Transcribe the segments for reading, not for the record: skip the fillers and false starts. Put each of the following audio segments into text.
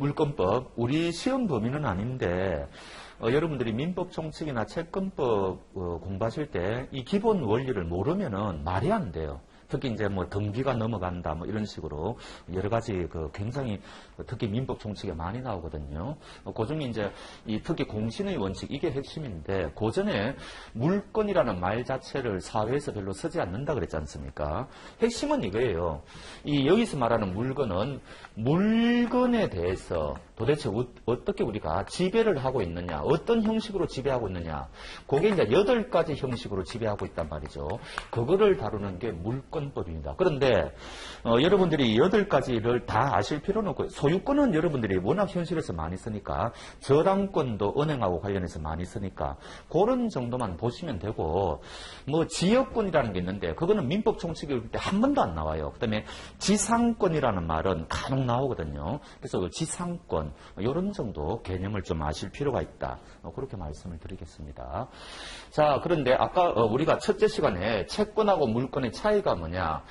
물권법, 우리 시험 범위는 아닌데 여러분들이 민법총칙이나 채권법 공부하실 때 이 기본 원리를 모르면은 말이 안 돼요. 특히 이제 뭐 등기가 넘어간다 뭐 이런 식으로 여러 가지 굉장히 특히 민법 총칙에 많이 나오거든요. 그 중에 이제 이 특히 공신의 원칙 이게 핵심인데 고전에 물권이라는 말 자체를 사회에서 별로 쓰지 않는다 그랬지 않습니까? 핵심은 이거예요. 이 여기서 말하는 물건은 물건에 대해서 도대체 어떻게 우리가 지배를 하고 있느냐, 어떤 형식으로 지배하고 있느냐, 그게 이제 8가지 형식으로 지배하고 있단 말이죠. 그거를 다루는 게 물권법입니다. 그런데 여러분들이 8가지를 다 아실 필요는 없고, 소유권은 여러분들이 워낙 현실에서 많이 쓰니까, 저당권도 은행하고 관련해서 많이 쓰니까 그런 정도만 보시면 되고, 뭐 지역권이라는 게 있는데 그거는 민법 총칙일 때 한 번도 안 나와요. 그 다음에 지상권이라는 말은 간혹 나오거든요. 그래서 그 지상권 이런 정도 개념을 좀 아실 필요가 있다. 그렇게 말씀을 드리겠습니다. 자, 그런데 아까 우리가 첫째 시간에 채권하고 물권의 차이가 뭐냐?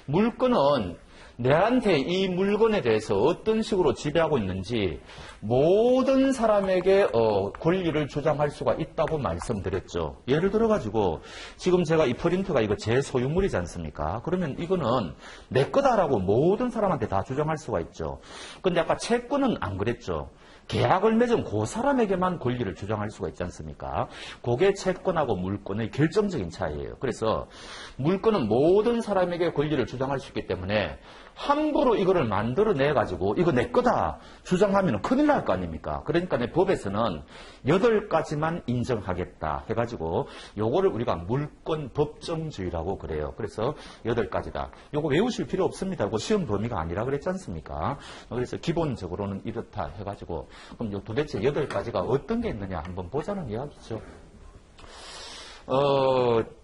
물권은 내한테 이 물건에 대해서 어떤 식으로 지배하고 있는지 모든 사람에게 권리를 주장할 수가 있다고 말씀드렸죠. 예를 들어가지고 지금 제가 이 프린터가 이거 제 소유물이지 않습니까? 그러면 이거는 내 거다라고 모든 사람한테 다 주장할 수가 있죠. 근데 아까 채권은 안 그랬죠. 계약을 맺은 그 사람에게만 권리를 주장할 수가 있지 않습니까? 그게 채권하고 물권의 결정적인 차이예요. 그래서 물권은 모든 사람에게 권리를 주장할 수 있기 때문에 함부로 이거를 만들어내가지고 이거 내 거다 주장하면 큰일 날 거 아닙니까? 그러니까 내 법에서는 8가지만 인정하겠다 해가지고 요거를 우리가 물권 법정주의라고 그래요. 그래서 8가지다. 요거 외우실 필요 없습니다. 그 시험 범위가 아니라 그랬지 않습니까? 그래서 기본적으로는 이렇다 해가지고 그럼 요 도대체 8가지가 어떤 게 있느냐 한번 보자는 이야기죠.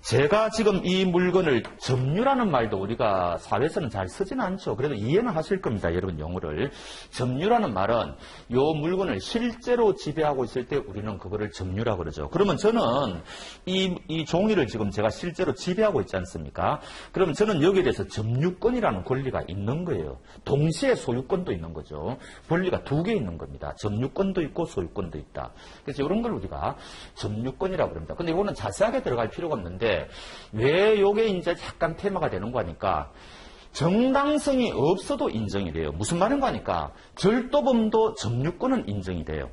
제가 지금 이 물건을 점유라는 말도 우리가 사회에서는 잘 쓰지는 않죠. 그래도 이해는 하실 겁니다. 여러분 용어를. 점유라는 말은 이 물건을 실제로 지배하고 있을 때 우리는 그거를 점유라고 그러죠. 그러면 저는 이 종이를 지금 제가 실제로 지배하고 있지 않습니까? 그러면 저는 여기에 대해서 점유권이라는 권리가 있는 거예요. 동시에 소유권도 있는 거죠. 권리가 2개 있는 겁니다. 점유권도 있고 소유권도 있다. 그래서 이런 걸 우리가 점유권이라고 합니다. 근데 이거는 자세하게 들어갈 필요가 없는데 왜 이게 이제 약간 테마가 되는 거니까 정당성이 없어도 인정이 돼요. 무슨 말인가 하니까 절도범도 점유권은 인정이 돼요.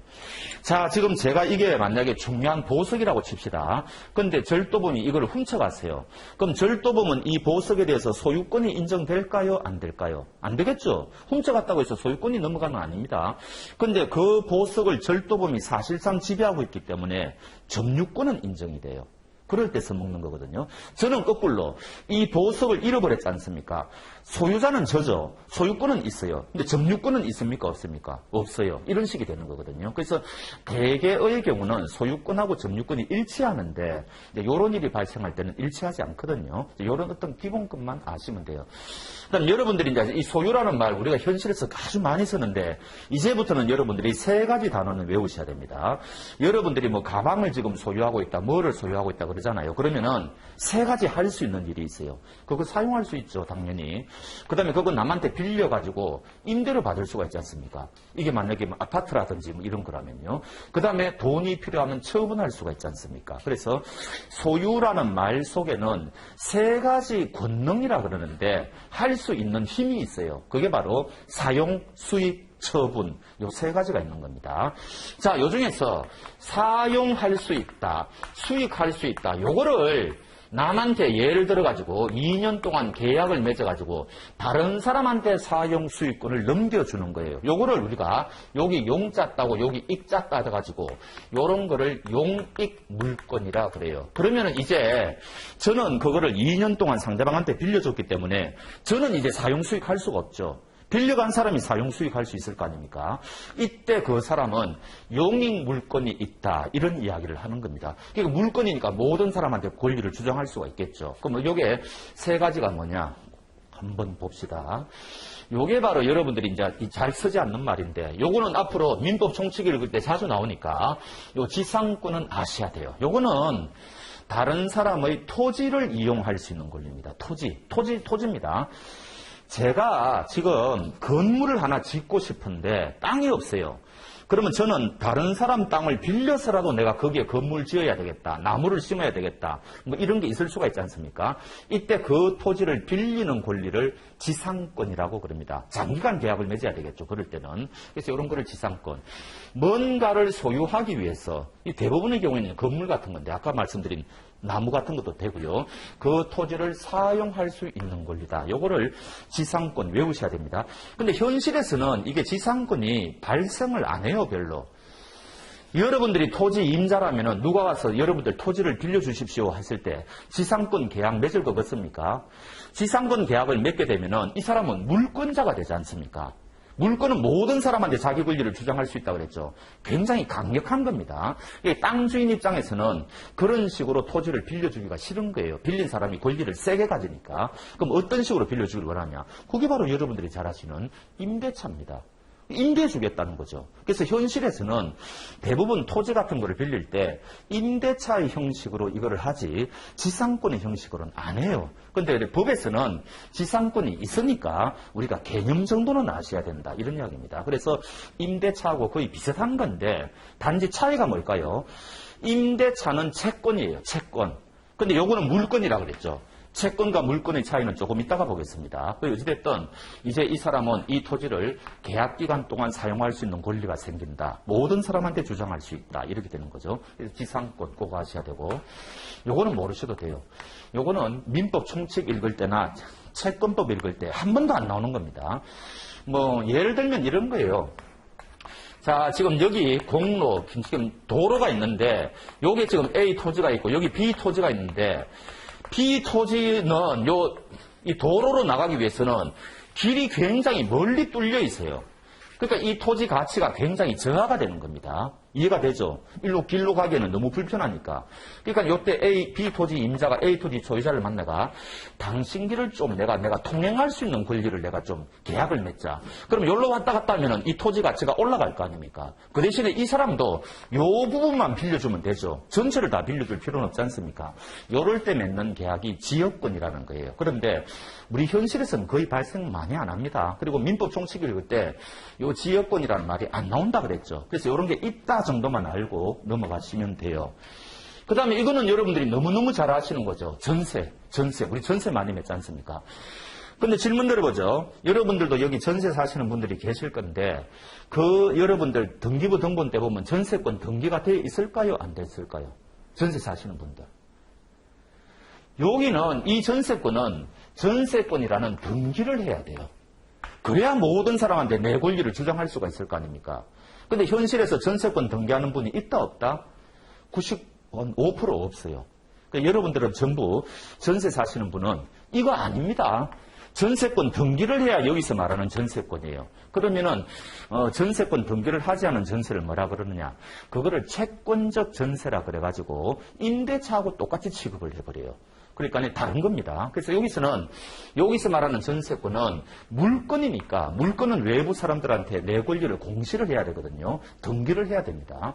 자, 지금 제가 이게 만약에 중요한 보석이라고 칩시다. 근데 절도범이 이걸 훔쳐갔어요. 그럼 절도범은 이 보석에 대해서 소유권이 인정될까요? 안 될까요? 안 되겠죠. 훔쳐갔다고 해서 소유권이 넘어가는 건 아닙니다. 근데 그 보석을 절도범이 사실상 지배하고 있기 때문에 점유권은 인정이 돼요. 그럴 때 써먹는 거거든요. 저는 거꾸로 이 보석을 잃어버렸지 않습니까? 소유자는 저죠. 소유권은 있어요. 근데 점유권은 있습니까? 없습니까? 없어요. 이런 식이 되는 거거든요. 그래서 대개의 경우는 소유권하고 점유권이 일치하는데 이런 일이 발생할 때는 일치하지 않거든요. 이런 어떤 기본것만 아시면 돼요. 그다음 여러분들이 이제 이 소유라는 말 우리가 현실에서 아주 많이 쓰는데 이제부터는 여러분들이 3가지 단어는 외우셔야 됩니다. 여러분들이 뭐 가방을 지금 소유하고 있다, 뭐를 소유하고 있다 그러잖아요. 그러면은 3가지 할 수 있는 일이 있어요. 그거 사용할 수 있죠, 당연히. 그 다음에 그거 남한테 빌려가지고 임대료 받을 수가 있지 않습니까? 이게 만약에 뭐 아파트라든지 뭐 이런 거라면요. 그 다음에 돈이 필요하면 처분할 수가 있지 않습니까? 그래서 소유라는 말 속에는 3가지 권능이라 그러는데 할 수 있는 힘이 있어요. 그게 바로 사용, 수익, 처분, 요 3가지가 있는 겁니다. 자, 요 중에서 사용할 수 있다, 수익할 수 있다, 요거를 남한테 예를 들어가지고 2년 동안 계약을 맺어가지고 다른 사람한테 사용 수익권을 넘겨주는 거예요. 요거를 우리가 여기 용자 따고 여기 익자 따져가지고 요런 거를 용익 물권이라 그래요. 그러면은 이제 저는 그거를 2년 동안 상대방한테 빌려줬기 때문에 저는 이제 사용 수익할 수가 없죠. 빌려간 사람이 사용 수익할 수 있을 거 아닙니까? 이때 그 사람은 용익 물권이 있다, 이런 이야기를 하는 겁니다. 그러니까 물권이니까 모든 사람한테 권리를 주장할 수가 있겠죠. 그럼 요게 3가지가 뭐냐? 한번 봅시다. 요게 바로 여러분들이 이제 잘 쓰지 않는 말인데, 요거는 앞으로 민법 총칙 읽을 때 자주 나오니까 요 지상권은 아셔야 돼요. 요거는 다른 사람의 토지를 이용할 수 있는 권리입니다. 토지입니다. 제가 지금 건물을 하나 짓고 싶은데 땅이 없어요. 그러면 저는 다른 사람 땅을 빌려서라도 내가 거기에 건물 지어야 되겠다. 나무를 심어야 되겠다. 뭐 이런 게 있을 수가 있지 않습니까? 이때 그 토지를 빌리는 권리를 지상권이라고 그럽니다. 장기간 계약을 맺어야 되겠죠. 그럴 때는. 그래서 이런 거를 지상권. 뭔가를 소유하기 위해서 이 대부분의 경우에는 건물 같은 건데 아까 말씀드린 나무 같은 것도 되고요. 그 토지를 사용할 수 있는 권리다. 요거를 지상권 외우셔야 됩니다. 근데 현실에서는 이게 지상권이 발생을 안 해요, 별로. 여러분들이 토지 임자라면은 누가 와서 여러분들 토지를 빌려주십시오 했을 때 지상권 계약 맺을 것 같습니까? 지상권 계약을 맺게 되면은 이 사람은 물권자가 되지 않습니까? 물권은 모든 사람한테 자기 권리를 주장할 수 있다고 그랬죠. 굉장히 강력한 겁니다. 땅 주인 입장에서는 그런 식으로 토지를 빌려주기가 싫은 거예요. 빌린 사람이 권리를 세게 가지니까. 그럼 어떤 식으로 빌려주길 원하냐? 그게 바로 여러분들이 잘 아시는 임대차입니다. 임대해주겠다는 거죠. 그래서 현실에서는 대부분 토지 같은 거를 빌릴 때 임대차의 형식으로 이거를 하지 지상권의 형식으로는 안 해요. 그런데 법에서는 지상권이 있으니까 우리가 개념 정도는 아셔야 된다. 이런 이야기입니다. 그래서 임대차하고 거의 비슷한 건데 단지 차이가 뭘까요? 임대차는 채권이에요. 채권. 근데 요거는 물권이라고 그랬죠. 채권과 물권의 차이는 조금 이따가 보겠습니다. 어찌됐든 이제 이 사람은 이 토지를 계약기간 동안 사용할 수 있는 권리가 생긴다. 모든 사람한테 주장할 수 있다. 이렇게 되는 거죠. 그래서 지상권 꼭 아셔야 되고 요거는 모르셔도 돼요. 요거는 민법 총칙 읽을 때나 채권법 읽을 때 한 번도 안 나오는 겁니다. 뭐 예를 들면 이런 거예요. 자, 지금 여기 공로, 지금 도로가 있는데 여기 지금 A 토지가 있고 여기 B 토지가 있는데 B 토지는 이 도로로 나가기 위해서는 길이 굉장히 멀리 뚫려 있어요. 그러니까 이 토지 가치가 굉장히 저하가 되는 겁니다. 이해가 되죠? 길로 가기에는 너무 불편하니까. 그러니까 이때 B 토지 임자가 A 토지 소유자를 만나가 당신 길을 좀 내가 통행할 수 있는 권리를 내가 좀 계약을 맺자. 그럼 여기로 왔다 갔다 하면은 이 토지 가치가 올라갈 거 아닙니까? 그 대신에 이 사람도 요 부분만 빌려주면 되죠. 전체를 다 빌려줄 필요는 없지 않습니까? 요럴 때 맺는 계약이 지역권이라는 거예요. 그런데 우리 현실에서는 거의 발생 많이 안 합니다. 그리고 민법 총칙 읽을 때 요 지역권이라는 말이 안 나온다 그랬죠. 그래서 이런 게 있다 정도만 알고 넘어가시면 돼요. 그 다음에 이거는 여러분들이 너무너무 잘 아시는 거죠. 전세. 우리 전세 많이 맺지 않습니까? 근데 질문 드려보죠. 여러분들도 여기 전세 사시는 분들이 계실 건데 그 여러분들 등기부 등본 때 보면 전세권 등기가 돼 있을까요? 안 돼 있을까요? 전세 사시는 분들. 여기는 이 전세권은 전세권이라는 등기를 해야 돼요. 그래야 모든 사람한테 내 권리를 주장할 수가 있을 거 아닙니까? 근데 현실에서 전세권 등기하는 분이 있다 없다? 95% 없어요. 그러니까 여러분들은 전부 전세 사시는 분은 이거 아닙니다. 전세권 등기를 해야 여기서 말하는 전세권이에요. 그러면은 전세권 등기를 하지 않은 전세를 뭐라 그러느냐? 그거를 채권적 전세라 그래가지고 임대차하고 똑같이 취급을 해버려요. 그러니까 다른 겁니다. 그래서 여기서 말하는 전세권은 물건이니까 물건은 외부 사람들한테 내 권리를 공시를 해야 되거든요. 등기를 해야 됩니다.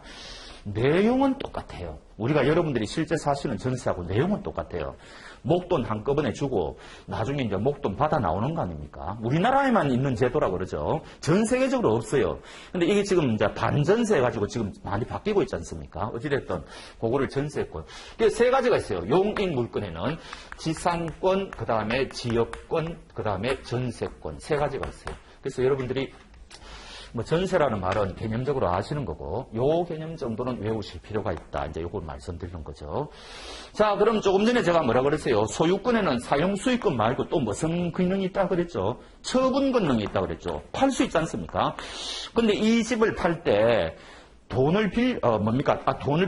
내용은 똑같아요. 우리가 여러분들이 실제 사시는 전세하고 내용은 똑같아요. 목돈 한꺼번에 주고 나중에 이제 목돈 받아 나오는 거 아닙니까? 우리나라에만 있는 제도라 그러죠. 전 세계적으로 없어요. 근데 이게 지금 이제 반전세 해가지고 지금 많이 바뀌고 있지 않습니까? 어찌됐든 그거를 전세권. 세 가지가 있어요. 용익 물건에는 지상권, 그 다음에 지역권, 그 다음에 전세권. 세 가지가 있어요. 그래서 여러분들이 전세라는 말은 개념적으로 아시는 거고, 요 개념 정도는 외우실 필요가 있다. 이제 요걸 말씀드리는 거죠. 자, 그럼 조금 전에 제가 뭐라 그랬어요? 소유권에는 사용 수익권 말고 또 무슨 기능이 있다 그랬죠? 처분 권능이 있다 그랬죠? 팔 수 있지 않습니까? 근데 이 집을 팔 때 돈을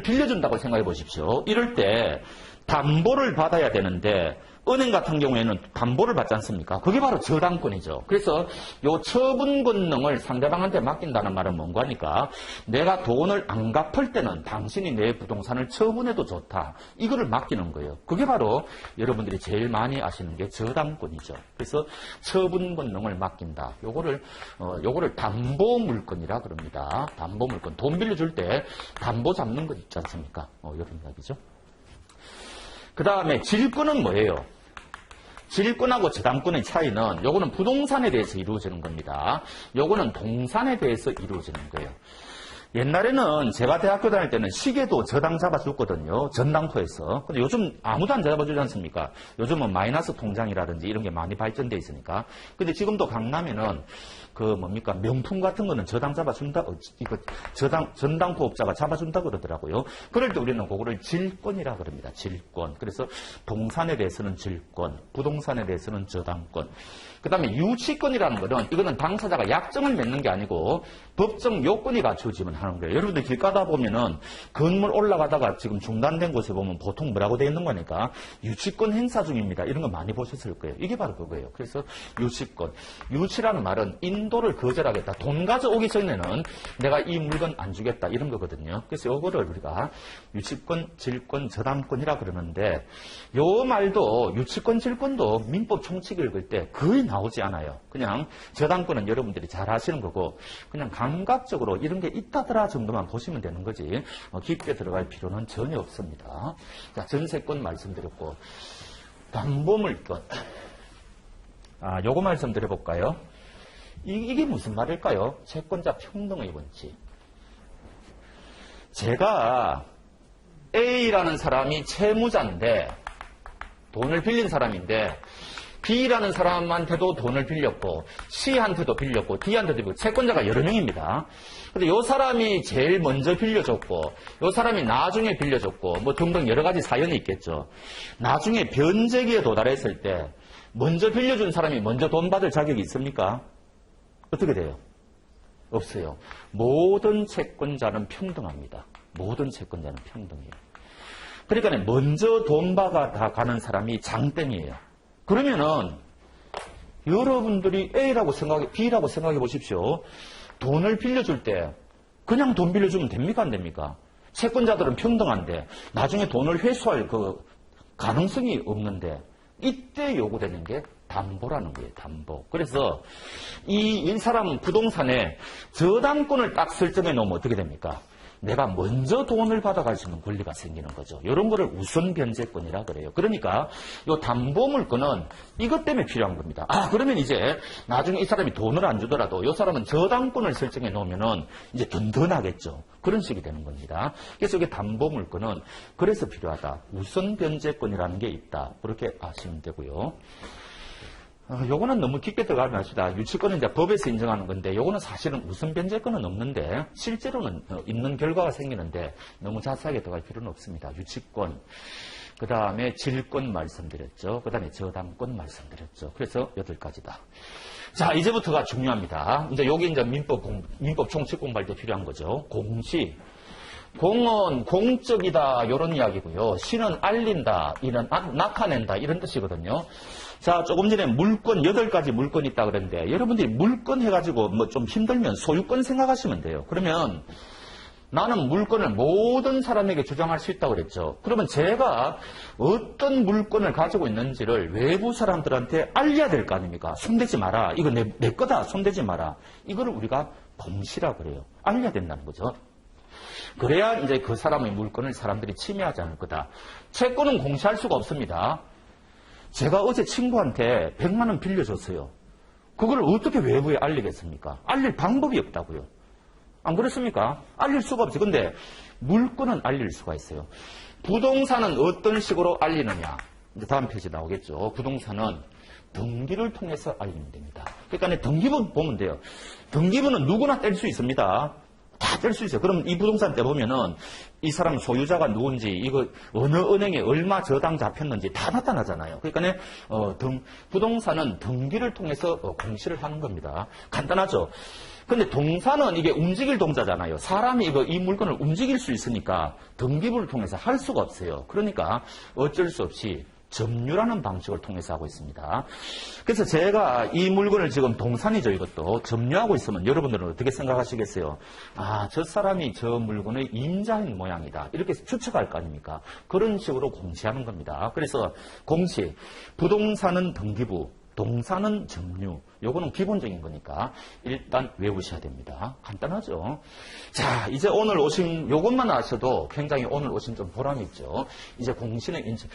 빌려준다고 생각해 보십시오. 이럴 때 담보를 받아야 되는데, 은행 같은 경우에는 담보를 받지 않습니까? 그게 바로 저당권이죠. 그래서 요 처분 권능을 상대방한테 맡긴다는 말은 뭔가 하니까 내가 돈을 안 갚을 때는 당신이 내 부동산을 처분해도 좋다. 이거를 맡기는 거예요. 그게 바로 여러분들이 제일 많이 아시는 게 저당권이죠. 그래서 처분 권능을 맡긴다. 요거를 담보 물건이라 그럽니다. 담보 물건. 돈 빌려줄 때 담보 잡는 거 있지 않습니까? 이런 이야기죠. 그 다음에 질권은 뭐예요? 질권하고 저당권의 차이는 요거는 부동산에 대해서 이루어지는 겁니다. 요거는 동산에 대해서 이루어지는 거예요. 옛날에는 제가 대학교 다닐 때는 시계도 저당 잡아줬거든요. 전당포에서. 근데 요즘 아무도 안 잡아주지 않습니까? 요즘은 마이너스 통장이라든지 이런 게 많이 발전돼 있으니까. 근데 지금도 강남에는 명품 같은 거는 저당 잡아준다, 전당포업자가 잡아준다 그러더라고요. 그럴 때 우리는 그거를 질권이라 그럽니다. 질권. 그래서 동산에 대해서는 질권, 부동산에 대해서는 저당권. 그 다음에 유치권이라는 거는 이거는 당사자가 약정을 맺는 게 아니고 법정 요건이 갖춰지면 하는 거예요. 여러분들 길 가다 보면은 건물 올라가다가 지금 중단된 곳에 보면 보통 뭐라고 되어 있는 거니까 유치권 행사 중입니다. 이런 거 많이 보셨을 거예요. 이게 바로 그거예요. 그래서 유치권. 유치라는 말은 인도를 거절하겠다. 돈 가져오기 전에는 내가 이 물건 안 주겠다. 이런 거거든요. 그래서 이거를 우리가 유치권, 질권, 저당권이라 그러는데 요 말도 유치권, 질권도 민법 총칙 읽을 때 거의 나오지 않아요. 그냥 저당권은 여러분들이 잘 아시는 거고 그냥 감각적으로 이런 게 있다더라 정도만 보시면 되는 거지 깊게 들어갈 필요는 전혀 없습니다. 자, 전세권 말씀드렸고 담보물권 요거 말씀드려볼까요? 이게 무슨 말일까요? 채권자 평등의 원칙. 제가 A라는 사람이 채무자인데 돈을 빌린 사람인데 B라는 사람한테도 돈을 빌렸고 C한테도 빌렸고 D한테도 빌렸고 채권자가 여러 명입니다. 근데 요 사람이 제일 먼저 빌려줬고 요 사람이 나중에 빌려줬고 뭐 등등 여러 가지 사연이 있겠죠. 나중에 변제기에 도달했을 때 먼저 빌려준 사람이 먼저 돈 받을 자격이 있습니까? 어떻게 돼요? 없어요. 모든 채권자는 평등합니다. 모든 채권자는 평등해요. 그러니까 먼저 돈 받아 가는 사람이 장땡이에요. 그러면은 여러분들이 A라고 B라고 생각해 보십시오. 돈을 빌려줄 때 그냥 돈 빌려주면 됩니까? 안 됩니까? 채권자들은 평등한데 나중에 돈을 회수할 그 가능성이 없는데 이때 요구되는 게 담보라는 거예요. 담보. 그래서 이 사람은 부동산에 저당권을 딱 설정해 놓으면 어떻게 됩니까? 내가 먼저 돈을 받아갈 수 있는 권리가 생기는 거죠. 이런 거를 우선 변제권이라 그래요. 그러니까 이 담보물권은 이것 때문에 필요한 겁니다. 그러면 이제 나중에 이 사람이 돈을 안 주더라도 이 사람은 저당권을 설정해 놓으면은 이제 든든하겠죠. 그런 식이 되는 겁니다. 그래서 이게 담보물권은 그래서 필요하다. 우선 변제권이라는 게 있다. 그렇게 아시면 되고요. 요거는 너무 깊게 들어가지 맙시다. 유치권은 이제 법에서 인정하는 건데, 요거는 사실은 우선 변제권은 없는데, 실제로는 있는 결과가 생기는데, 너무 자세하게 들어갈 필요는 없습니다. 유치권, 그 다음에 질권 말씀드렸죠. 그 다음에 저당권 말씀드렸죠. 그래서 8가지다. 자, 이제부터가 중요합니다. 이제 요게 이제 민법 총칙 공부할 때 필요한 거죠. 공시. 공은 공적이다, 이런 이야기고요. 시는 알린다, 이는 나타낸다, 이런 뜻이거든요. 자, 조금 전에 물권, 8가지 물권이 있다 그랬는데, 여러분들이 물권 해가지고 뭐 좀 힘들면 소유권 생각하시면 돼요. 그러면 나는 물권을 모든 사람에게 주장할 수 있다고 그랬죠. 그러면 제가 어떤 물권을 가지고 있는지를 외부 사람들한테 알려야 될 거 아닙니까? 손대지 마라. 이거 내 거다. 손대지 마라. 이거를 우리가 공시라고 그래요. 알려야 된다는 거죠. 그래야 이제 그 사람의 물권을 사람들이 침해하지 않을 거다. 채권은 공시할 수가 없습니다. 제가 어제 친구한테 100만 원 빌려줬어요. 그걸 어떻게 외부에 알리겠습니까? 알릴 방법이 없다고요. 안 그렇습니까? 알릴 수가 없지. 근데 물권은 알릴 수가 있어요. 부동산은 어떤 식으로 알리느냐? 이제 다음 페이지 나오겠죠. 부동산은 등기를 통해서 알리면 됩니다. 그러니까 등기부 보면 돼요. 등기부는 누구나 뗄 수 있습니다. 다 뗄 수 있어요. 그럼 이 부동산 때 보면은 이 사람 소유자가 누군지, 이거 어느 은행에 얼마 저당 잡혔는지 다 나타나잖아요. 그러니까 부동산은 등기를 통해서 공시를 하는 겁니다. 간단하죠. 근데 동산은 이게 움직일 동자잖아요. 사람이 이 물건을 움직일 수 있으니까 등기부를 통해서 할 수가 없어요. 그러니까 어쩔 수 없이 점유라는 방식을 통해서 하고 있습니다. 그래서 제가 이 물건을 지금 동산이죠, 이것도. 점유하고 있으면 여러분들은 어떻게 생각하시겠어요? 저 사람이 저 물건의 임자인 모양이다. 이렇게 추측할 거 아닙니까? 그런 식으로 공시하는 겁니다. 그래서 공시, 부동산은 등기부, 동사는 점유. 요거는 기본적인 거니까 일단 외우셔야 됩니다. 간단하죠. 자, 이제 오늘 오신 요것만 아셔도 굉장히 오늘 오신 좀 보람 있죠. 이제 공신의 인증.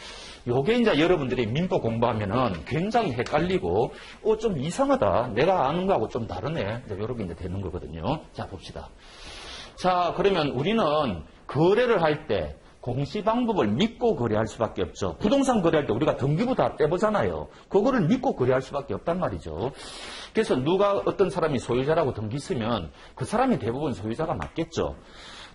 요게 이제 여러분들이 민법 공부하면은 굉장히 헷갈리고 좀 이상하다. 내가 아는 거하고 좀 다르네. 이제 요렇게 이제 되는 거거든요. 자, 봅시다. 자, 그러면 우리는 거래를 할 때 공시 방법을 믿고 거래할 수밖에 없죠. 부동산 거래할 때 우리가 등기부 다 떼보잖아요. 그거를 믿고 거래할 수밖에 없단 말이죠. 그래서 누가 어떤 사람이 소유자라고 등기 쓰면 그 사람이 대부분 소유자가 맞겠죠.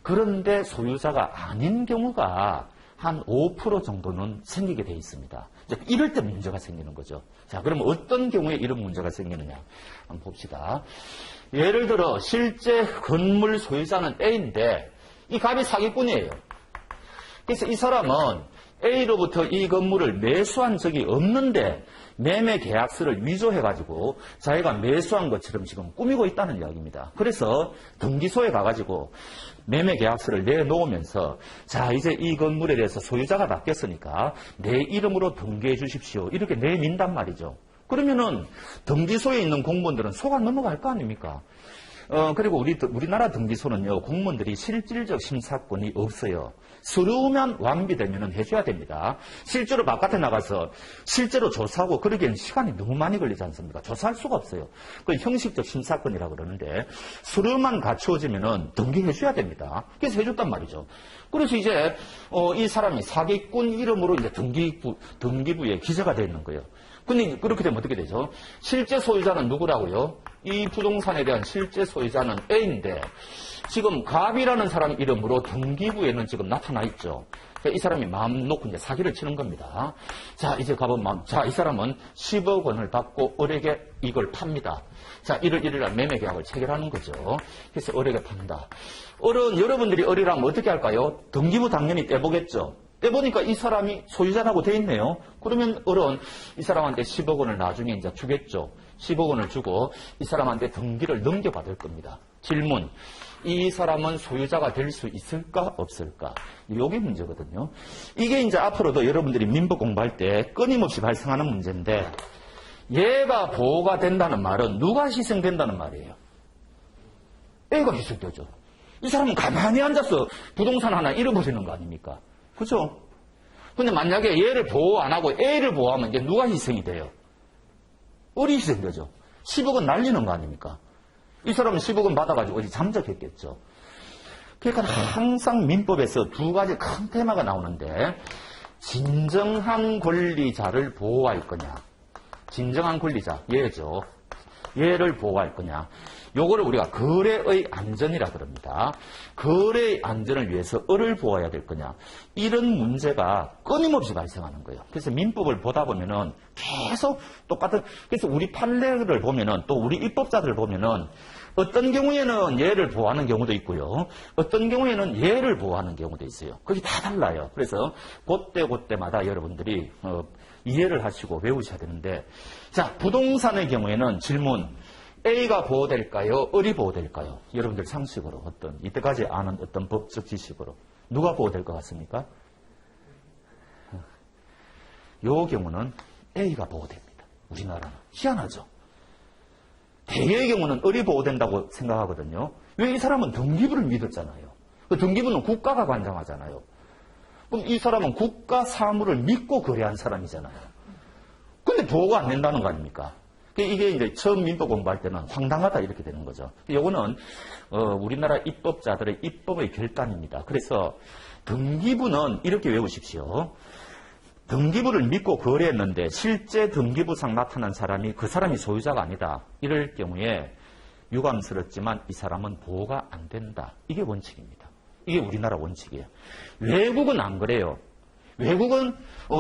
그런데 소유자가 아닌 경우가 한 5% 정도는 생기게 돼 있습니다. 이럴 때 문제가 생기는 거죠. 자, 그러면 어떤 경우에 이런 문제가 생기느냐 한번 봅시다. 예를 들어 실제 건물 소유자는 A인데 이 갑이 사기꾼이에요. 그래서 이 사람은 A로부터 이 건물을 매수한 적이 없는데 매매 계약서를 위조해가지고 자기가 매수한 것처럼 지금 꾸미고 있다는 이야기입니다. 그래서 등기소에 가가지고 매매 계약서를 내놓으면서 자, 이제 이 건물에 대해서 소유자가 바뀌었으니까 내 이름으로 등기해 주십시오. 이렇게 내민단 말이죠. 그러면은 등기소에 있는 공무원들은 속아 넘어갈 거 아닙니까? 그리고 우리나라 등기소는요, 공무원들이 실질적 심사권이 없어요. 서류만 완비되면 해줘야 됩니다. 실제로 바깥에 나가서 실제로 조사하고 그러기엔 시간이 너무 많이 걸리지 않습니까? 조사할 수가 없어요. 그 형식적 심사권이라고 그러는데 서류만 갖추어지면 등기해줘야 됩니다. 그래서 해줬단 말이죠. 그래서 이제 이 사람이 사기꾼 이름으로 이제 등기부에 기재가 되어 있는 거예요. 근데 그렇게 되면 어떻게 되죠? 실제 소유자는 누구라고요? 이 부동산에 대한 실제 소유자는 A인데 지금 갑이라는 사람 이름으로 등기부에는 지금 나타나 있죠. 이 사람이 마음 놓고 이제 사기를 치는 겁니다. 자, 이제 갑은 이 사람은 10억 원을 받고 을에게 이걸 팝니다. 자, 1월 매매 계약을 체결하는 거죠. 그래서 을에게 판다. 여러분들이 을이라면 어떻게 할까요? 등기부 당연히 떼보겠죠. 떼보니까 이 사람이 소유자라고 돼 있네요. 그러면 을은 이 사람한테 10억 원을 나중에 이제 주겠죠. 10억 원을 주고 이 사람한테 등기를 넘겨받을 겁니다. 질문. 이 사람은 소유자가 될 수 있을까 없을까? 이게 문제거든요. 이게 이제 앞으로도 여러분들이 민법 공부할 때 끊임없이 발생하는 문제인데 얘가 보호가 된다는 말은 누가 희생된다는 말이에요? A가 희생되죠. 이 사람은 가만히 앉아서 부동산 하나 잃어버리는 거 아닙니까? 그죠? 근데 만약에 얘를 보호 안 하고 A를 보호하면 이제 누가 희생이 돼요? 을이 희생되죠. 10억은 날리는 거 아닙니까? 이 사람은 10억은 받아가지고 어디 잠적했겠죠. 그러니까 항상 민법에서 두 가지 큰 테마가 나오는데 진정한 권리자를 보호할 거냐. 진정한 권리자, 얘죠. 얘를 보호할 거냐. 요거를 우리가 거래의 안전이라 그럽니다. 거래의 안전을 위해서 을을 보호해야 될 거냐. 이런 문제가 끊임없이 발생하는 거예요. 그래서 민법을 보다 보면은 계속 똑같은, 그래서 우리 판례를 보면은 또 우리 입법자들을 보면은 어떤 경우에는 얘를 보호하는 경우도 있고요. 어떤 경우에는 얘를 보호하는 경우도 있어요. 그게 다 달라요. 그래서 그때마다 여러분들이 이해를 하시고 외우셔야 되는데, 자, 부동산의 경우에는 질문. A가 보호될까요? 을이 보호될까요? 여러분들 상식으로 이때까지 아는 어떤 법적 지식으로 누가 보호될 것 같습니까? 요 경우는 A가 보호됩니다. 우리나라는. 희한하죠? 대개의 경우는 을이 보호된다고 생각하거든요. 왜? 이 사람은 등기부를 믿었잖아요. 그 등기부는 국가가 관장하잖아요. 그럼 이 사람은 국가 사무를 믿고 거래한 사람이잖아요. 근데 보호가 안 된다는 거 아닙니까? 이게 이제 처음 민법 공부할 때는 황당하다 이렇게 되는 거죠. 요거는 우리나라 입법자들의 입법의 결단입니다. 그래서 등기부는 이렇게 외우십시오. 등기부를 믿고 거래했는데 실제 등기부상 나타난 사람이 그 사람이 소유자가 아니다. 이럴 경우에 유감스럽지만 이 사람은 보호가 안 된다. 이게 원칙입니다. 이게 우리나라 원칙이에요. 외국은 안 그래요. 외국은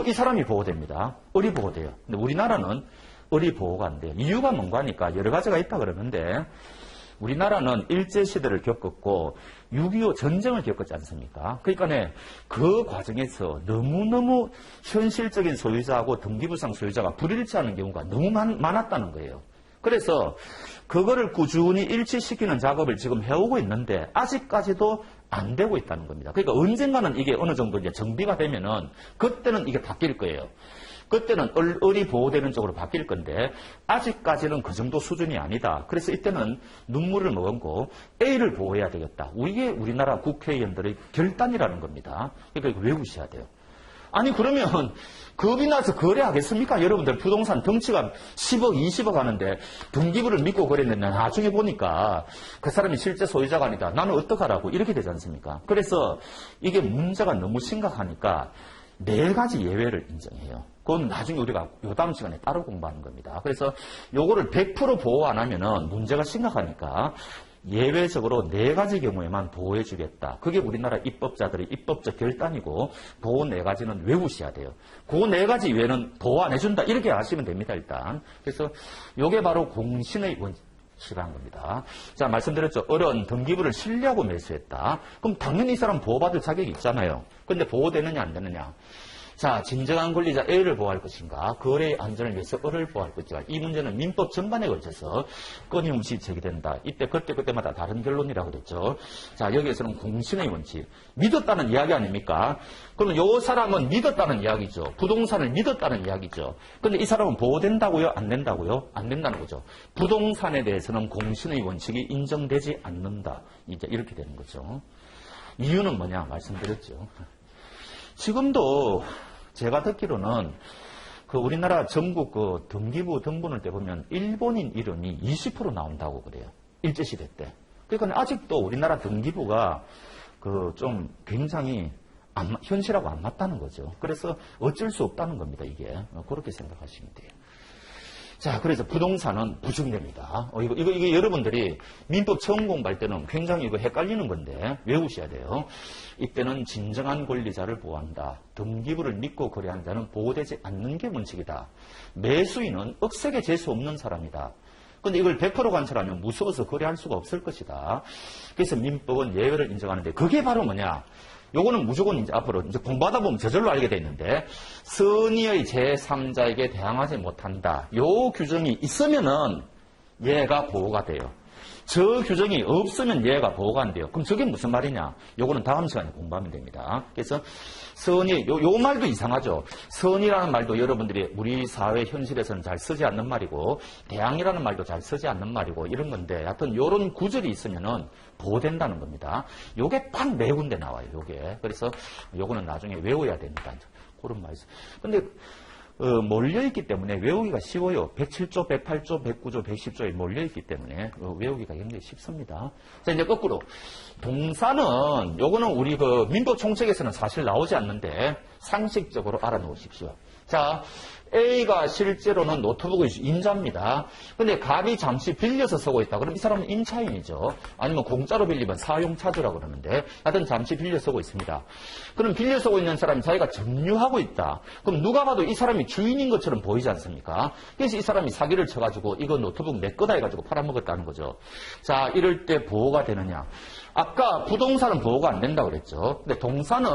이 사람이 보호됩니다. 을이 보호돼요. 근데 우리나라는 을이 보호가 안 돼요. 이유가 뭔가 하니까 여러 가지가 있다 그러는데 우리나라는 일제시대를 겪었고 6.25 전쟁을 겪었지 않습니까? 그러니까 그 과정에서 너무너무 현실적인 소유자하고 등기부상 소유자가 불일치하는 경우가 너무 많았다는 거예요. 그래서 그거를 꾸준히 일치시키는 작업을 지금 해오고 있는데 아직까지도 안 되고 있다는 겁니다. 그러니까 언젠가는 이게 어느 정도 이제 정비가 되면은 그때는 이게 바뀔 거예요. 그때는 얼얼이 보호되는 쪽으로 바뀔 건데 아직까지는 그 정도 수준이 아니다. 그래서 이때는 눈물을 머금고 A를 보호해야 되겠다. 이게 우리나라 국회의원들의 결단이라는 겁니다. 그러니까 이거 외우셔야 돼요. 아니 그러면 겁이 나서 거래하겠습니까? 여러분들 부동산 덩치가 10억, 20억 하는데 등기부를 믿고 거래했는데 나중에 보니까 그 사람이 실제 소유자가 아니다. 나는 어떡하라고 이렇게 되지 않습니까? 그래서 이게 문제가 너무 심각하니까 4가지 예외를 인정해요. 그건 나중에 우리가 요 다음 시간에 따로 공부하는 겁니다. 그래서 요거를 100% 보호 안 하면은 문제가 심각하니까 예외적으로 4가지 경우에만 보호해주겠다. 그게 우리나라 입법자들의 입법적 결단이고 그 4가지는 외우셔야 돼요. 그 4가지 이외에는 보호 안 해준다. 이렇게 아시면 됩니다. 일단. 그래서 이게 바로 공신의 원칙이라는 겁니다. 자, 말씀드렸죠. 어른 등기부를 신뢰하고 매수했다. 그럼 당연히 이 사람 보호받을 자격이 있잖아요. 근데 보호되느냐 안 되느냐. 자, 진정한 권리자 A를 보호할 것인가, 거래의 안전을 위해서 을을 보호할 것인가. 이 문제는 민법 전반에 걸쳐서 끊임없이 제기된다. 이때 그때마다 다른 결론이라고 그랬죠. 자, 여기에서는 공신의 원칙. 믿었다는 이야기 아닙니까? 그러면 이 사람은 믿었다는 이야기죠. 부동산을 믿었다는 이야기죠. 근데 이 사람은 보호된다고요? 안 된다고요? 안 된다는 거죠. 부동산에 대해서는 공신의 원칙이 인정되지 않는다. 이제 이렇게 되는 거죠. 이유는 뭐냐 말씀드렸죠. 지금도 제가 듣기로는 그 우리나라 전국 그 등기부 등본을 떼보면 일본인 이름이 20% 나온다고 그래요. 일제시대 때. 그러니까 아직도 우리나라 등기부가 그 좀 굉장히 현실하고 안 맞다는 거죠. 그래서 어쩔 수 없다는 겁니다, 이게. 그렇게 생각하시면 돼요. 자, 그래서 부동산은 부중됩니다. 이거 여러분들이 민법 처음 공부할 때는 굉장히 이거 헷갈리는 건데 외우셔야 돼요. 이때는 진정한 권리자를 보호한다. 등기부를 믿고 거래한 자는 보호되지 않는 게 원칙이다. 매수인은 억세게 재수 없는 사람이다. 근데 이걸 100% 관찰하면 무서워서 거래할 수가 없을 것이다. 그래서 민법은 예외를 인정하는데 그게 바로 뭐냐? 요거는 무조건 이제 앞으로 이제 공부하다 보면 저절로 알게 돼 있는데 선의의 제3자에게 대항하지 못한다. 요 규정이 있으면은 얘가 보호가 돼요. 저 규정이 없으면 얘가 보호가 안 돼요. 그럼 저게 무슨 말이냐? 요거는 다음 시간에 공부하면 됩니다. 그래서 선의, 요 말도 이상하죠. 선의라는 말도 여러분들이 우리 사회 현실에서는 잘 쓰지 않는 말이고 대항이라는 말도 잘 쓰지 않는 말이고 이런 건데 하여튼 요런 구절이 있으면은 보호된다는 겁니다. 요게 딱 4군데 나와요. 요게. 그래서 요거는 나중에 외워야 됩니다. 그런 말씀. 근데 몰려있기 때문에 외우기가 쉬워요. 107조, 108조, 109조, 110조에 몰려있기 때문에 외우기가 굉장히 쉽습니다. 자, 이제 거꾸로. 동사는, 요거는 우리 그 민법 총책에서는 사실 나오지 않는데 상식적으로 알아놓으십시오. 자, A가 실제로는 노트북의 임자입니다. 근데 갑이 잠시 빌려서 쓰고 있다. 그럼 이 사람은 임차인이죠. 아니면 공짜로 빌리면 사용차주라고 그러는데 하여튼 잠시 빌려 쓰고 있습니다. 그럼 빌려 쓰고 있는 사람이 자기가 점유하고 있다. 그럼 누가 봐도 이 사람이 주인인 것처럼 보이지 않습니까? 그래서 이 사람이 사기를 쳐가지고 이거 노트북 내 거다 해가지고 팔아먹었다는 거죠. 자, 이럴 때 보호가 되느냐. 아까 부동산은 보호가 안 된다고 그랬죠. 근데 동사는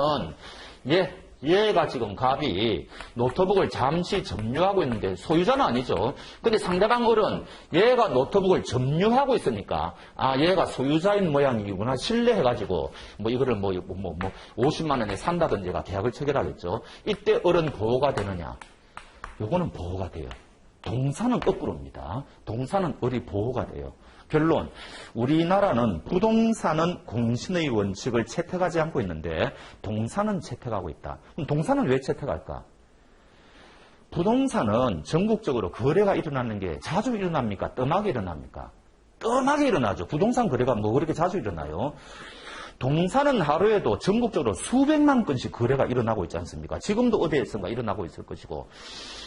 얘가 지금 갑이 노트북을 잠시 점유하고 있는데 소유자는 아니죠. 근데 상대방 어른 얘가 노트북을 점유하고 있으니까 얘가 소유자인 모양이구나 신뢰해가지고 이거를 50만 원에 산다든지 얘가 계약을 체결하겠죠. 이때 어른 보호가 되느냐? 요거는 보호가 돼요. 동사는 거꾸로입니다. 동사는 어리 보호가 돼요. 결론, 우리나라는 부동산은 공신의 원칙을 채택하지 않고 있는데 동사는 채택하고 있다. 그럼 동사는 왜 채택할까? 부동산은 전국적으로 거래가 일어나는 게 자주 일어납니까? 뜸하게 일어납니까? 뜸하게 일어나죠. 부동산 거래가 그렇게 자주 일어나요? 동사는 하루에도 전국적으로 수백만 건씩 거래가 일어나고 있지 않습니까? 지금도 어디에선가 일어나고 있을 것이고.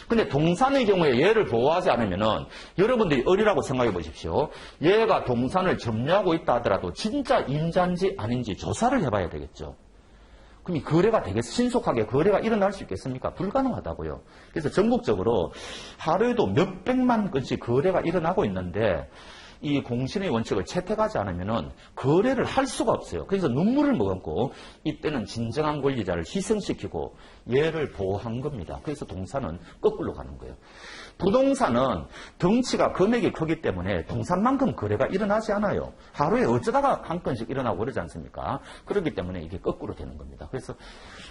근데 동산의 경우에 얘를 보호하지 않으면은 여러분들이 어리라고 생각해 보십시오. 얘가 동산을 점유하고 있다 하더라도 진짜 임자인지 아닌지 조사를 해봐야 되겠죠. 그럼 이 거래가 신속하게 거래가 일어날 수 있겠습니까? 불가능하다고요. 그래서 전국적으로 하루에도 몇백만 건씩 거래가 일어나고 있는데 이 공신의 원칙을 채택하지 않으면은 거래를 할 수가 없어요. 그래서 눈물을 머금고 이때는 진정한 권리자를 희생시키고 얘를 보호한 겁니다. 그래서 동산은 거꾸로 가는 거예요. 부동산은 덩치가 금액이 크기 때문에 동산만큼 거래가 일어나지 않아요. 하루에 어쩌다가 한 건씩 일어나고 그러지 않습니까? 그렇기 때문에 이게 거꾸로 되는 겁니다. 그래서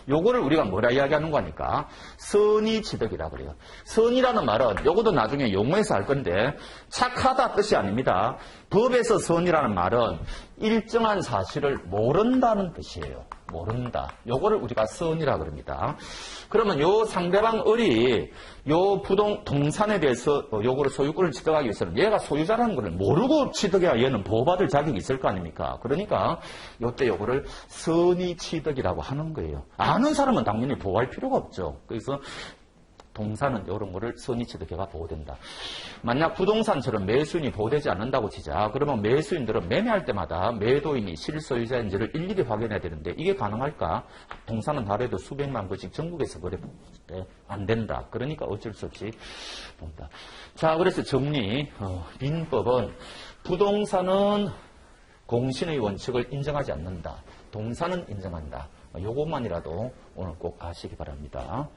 요거를 우리가 뭐라 이야기하는 거니까 선의취득이라 그래요. 선이라는 말은 요것도 나중에 용어에서 할 건데 착하다 뜻이 아닙니다. 법에서 선이라는 말은 일정한 사실을 모른다는 뜻이에요. 모른다. 요거를 우리가 선이라 그럽니다. 그러면 요 상대방 을이 요 동산에 대해서 요거를 소유권을 취득하기 위해서는 얘가 소유자라는 걸 모르고 취득해야 얘는 보호받을 자격이 있을 거 아닙니까? 그러니까 요때 요거를 선의 취득이라고 하는 거예요. 아는 사람은 당연히 보호할 필요가 없죠. 그래서 동산은 이런 거를 선의취득해가 보호된다. 만약 부동산처럼 매수인이 보호되지 않는다고 치자. 그러면 매수인들은 매매할 때마다 매도인이 실소유자인지를 일일이 확인해야 되는데 이게 가능할까? 동산은 하루에도 수백만 건씩 전국에서 거래 안 된다. 그러니까 어쩔 수 없이 본다. 자, 그래서 정리. 민법은 부동산은 공신의 원칙을 인정하지 않는다. 동산은 인정한다. 요것만이라도 오늘 꼭 아시기 바랍니다.